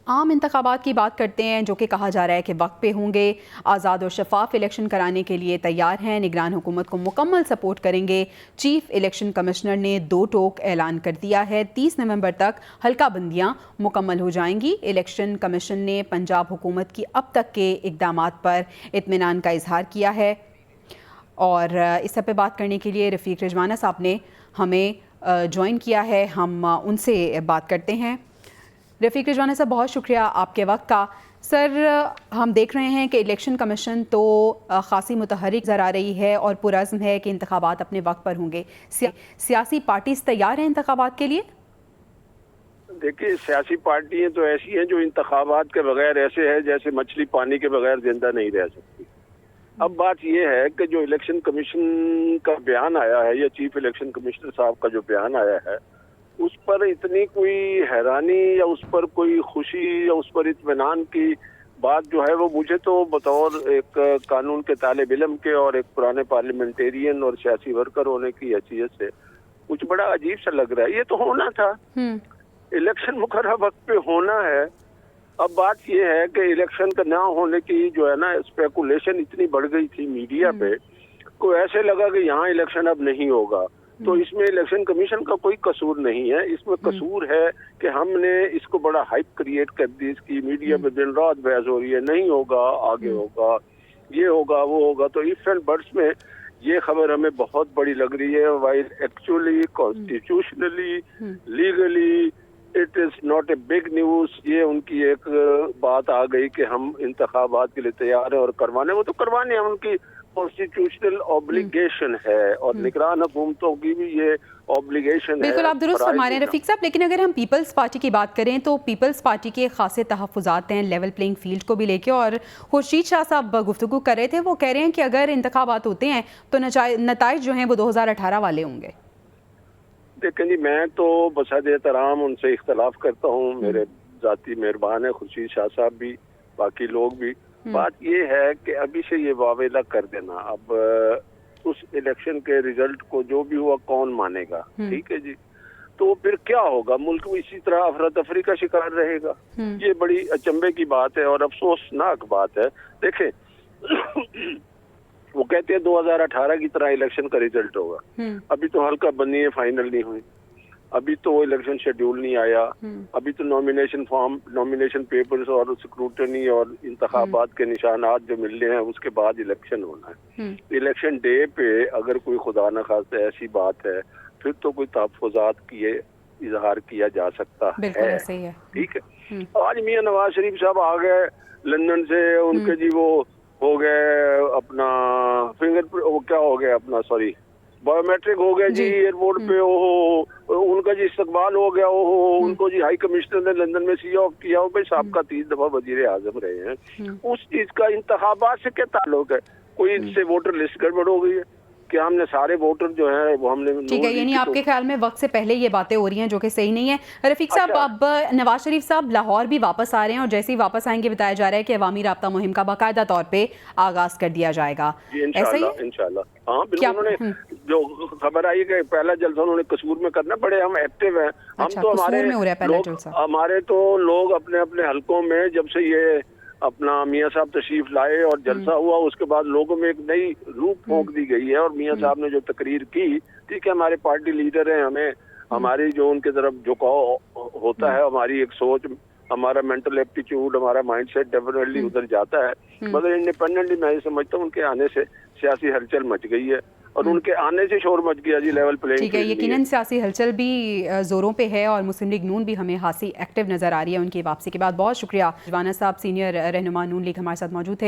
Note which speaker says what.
Speaker 1: عام انتخابات کی بات کرتے ہیں جو کہ کہا جا رہا ہے کہ وقت پہ ہوں گے، آزاد اور شفاف الیکشن کرانے کے لیے تیار ہیں، نگران حکومت کو مکمل سپورٹ کریں گے۔ چیف الیکشن کمشنر نے 2 ٹوک اعلان کر دیا ہے، 30 نومبر تک حلقہ بندیاں مکمل ہو جائیں گی۔ الیکشن کمیشن نے پنجاب حکومت کی اب تک کے اقدامات پر اطمینان کا اظہار کیا ہے، اور اس سب پہ بات کرنے کے لیے رفیق رجوانہ صاحب نے ہمیں جوائن کیا ہے، ہم ان سے بات کرتے ہیں۔ رفیق رجوانہ صاحب، بہت شکریہ آپ کے وقت کا۔ سر، ہم دیکھ رہے ہیں کہ الیکشن کمیشن تو خاصی متحرک نظر آ رہی ہے اور پرعزم ہے کہ انتخابات اپنے وقت پر ہوں گے۔ سیاسی پارٹیز تیار ہیں انتخابات کے لیے؟
Speaker 2: دیکھیے، سیاسی پارٹیاں تو ایسی ہیں جو انتخابات کے بغیر ایسے ہے جیسے مچھلی پانی کے بغیر زندہ نہیں رہ سکتی۔ اب بات یہ ہے کہ جو الیکشن کمیشن کا بیان آیا ہے یا چیف الیکشن کمشنر صاحب کا جو بیان آیا ہے، اس پر اتنی کوئی حیرانی یا اس پر کوئی خوشی یا اس پر اطمینان کی بات جو ہے وہ مجھے تو بطور ایک قانون کے طالب علم کے اور ایک پرانے پارلیمنٹیرین اور سیاسی ورکر ہونے کی حیثیت سے کچھ بڑا عجیب سا لگ رہا ہے۔ یہ تو ہونا تھا، الیکشن مقررہ وقت پہ ہونا ہے۔ اب بات یہ ہے کہ الیکشن کا نہ ہونے کی جو ہے نا اسپیکولیشن اتنی بڑھ گئی تھی میڈیا پہ، کو ایسے لگا کہ یہاں الیکشن اب نہیں ہوگا، تو اس میں الیکشن کمیشن کا کوئی قصور نہیں ہے۔ اس میں قصور ہے کہ ہم نے اس کو بڑا ہائپ کریٹ کر دی، اس کی میڈیا پہ دن رات بحث ہو رہی ہے، نہیں ہوگا، آگے ہوگا، یہ ہوگا، وہ ہوگا۔ تو ایف اینڈ برڈس میں یہ خبر ہمیں بہت بڑی لگ رہی ہے، while actually constitutionally legally it is not a big news. یہ ان کی ایک بات آ گئی کہ ہم انتخابات کے لیے تیار ہیں اور کروانے، وہ تو کروانے ہیں، ان کی کانسٹیٹیوشنل اوبلیگیشن ہے، اور نگران حکومتوں کی بھی یہ اوبلیگیشن ہے۔
Speaker 1: بالکل، آپ درست فرما رہے ہیں رفیق صاحب، لیکن اگر ہم پیپلز پارٹی کی بات کریں تو پیپلز پارٹی کے خاصے تحفظات ہیں لیول پلینگ فیلڈ کو بھی لے کے، اور خورشید شاہ صاحب گفتگو کر رہے تھے، وہ کہہ رہے ہیں کہ اگر انتخابات ہوتے ہیں تو نتائج جو ہیں وہ 2018 والے ہوں گے۔
Speaker 2: دیکھیں جی، میں تو بصد احترام ان سے اختلاف کرتا ہوں، میرے ذاتی مہربان ہے خورشید شاہ صاحب بھی، باقی لوگ بھی۔ بات یہ ہے کہ ابھی سے یہ واویلا کر دینا، اب اس الیکشن کے ریزلٹ کو جو بھی ہوا کون مانے گا، ٹھیک ہے جی، تو پھر کیا ہوگا؟ ملک اسی طرح افراتفری کا شکار رہے گا۔ یہ بڑی اچنبے کی بات ہے اور افسوسناک بات ہے۔ دیکھیں، وہ کہتے ہیں 2018 کی طرح الیکشن کا ریزلٹ ہوگا، ابھی تو حلقہ بندیاں فائنل نہیں ہوئی، ابھی تو وہ الیکشن شیڈیول نہیں آیا، ابھی تو نامینیشن فارم، نامینیشن پیپرز اور سکروٹنی اور انتخابات کے نشانات جو ملنے ہیں، اس کے بعد الیکشن ہونا ہے۔ الیکشن ڈے پہ اگر کوئی خدا نخواستہ ایسی بات ہے، پھر تو کوئی تحفظات کیے اظہار کیا جا سکتا ہے، ٹھیک ہے۔ آج میاں نواز شریف صاحب آ گئے لندن سے، ان کے جی وہ ہو گئے اپنا فنگر، وہ کیا ہو گیا اپنا، سوری، بایو میٹرک ہو گیا جی ایئرپورٹ پہ، ان کا جی استقبال ہو گیا، ان کو جی ہائی کمشنر نے لندن میں سی آف کیا، بھائی سابقہ 3 دفعہ وزیر اعظم رہے ہیں۔ اس چیز کا انتخابات سے کیا تعلق ہے؟ کوئی ان سے ووٹر لسٹ گڑبڑ ہو گئی ہے کہ ہم نے سارے ووٹر جو ہیں وہ ہم نے،
Speaker 1: ٹھیک ہے، یعنی آپ کے خیال میں وقت سے پہلے یہ باتیں ہو رہی ہیں جو کہ صحیح نہیں ہے۔ رفیق صاحب، اب نواز شریف صاحب لاہور بھی واپس آ رہے ہیں، اور جیسے ہی واپس آئیں گے بتایا جا رہا ہے کہ عوامی رابطہ مہم کا باقاعدہ طور پہ آغاز کر دیا جائے گا، ایسا ہی؟
Speaker 2: انشاءاللہ، ہاں بالکل۔ انہوں نے جو خبر آئی کہ پہلا جلسہ انہوں نے قصور میں کرنا، بڑے ہم ایکٹیو ہیں، ہم تو ہمارے تو لوگ اپنے اپنے حلقوں میں جب سے یہ اپنا میاں صاحب تشریف لائے اور جلسہ ہوا، اس کے بعد لوگوں میں ایک نئی روح پھونک دی گئی ہے، اور میاں صاحب نے جو تقریر کی، ٹھیک ہے، ہمارے پارٹی لیڈر ہیں، ہمیں ہماری جو ان کی طرف جھکاؤ ہوتا ہے، ہماری ایک سوچ، ہمارا مینٹل ایپٹیچیوڈ، ہمارا مائنڈ سیٹ ڈیفینیٹلی ادھر جاتا ہے، مگر انڈیپینڈنٹلی میں یہ سمجھتا ہوں ان کے آنے سے سیاسی ہلچل مچ گئی ہے، اور ان کے آنے سے شور مچ گیا جی لیول پلینگ فیلڈ۔
Speaker 1: ٹھیک ہے، یقیناً سیاسی ہلچل بھی زوروں پہ ہے، اور مسلم لیگ نون بھی ہمیں خاصی ایکٹیو نظر آ رہی ہے ان کی واپسی کے بعد۔ بہت شکریہ رجوانہ صاحب، سینئر رہنما نون لیگ ہمارے ساتھ موجود تھے۔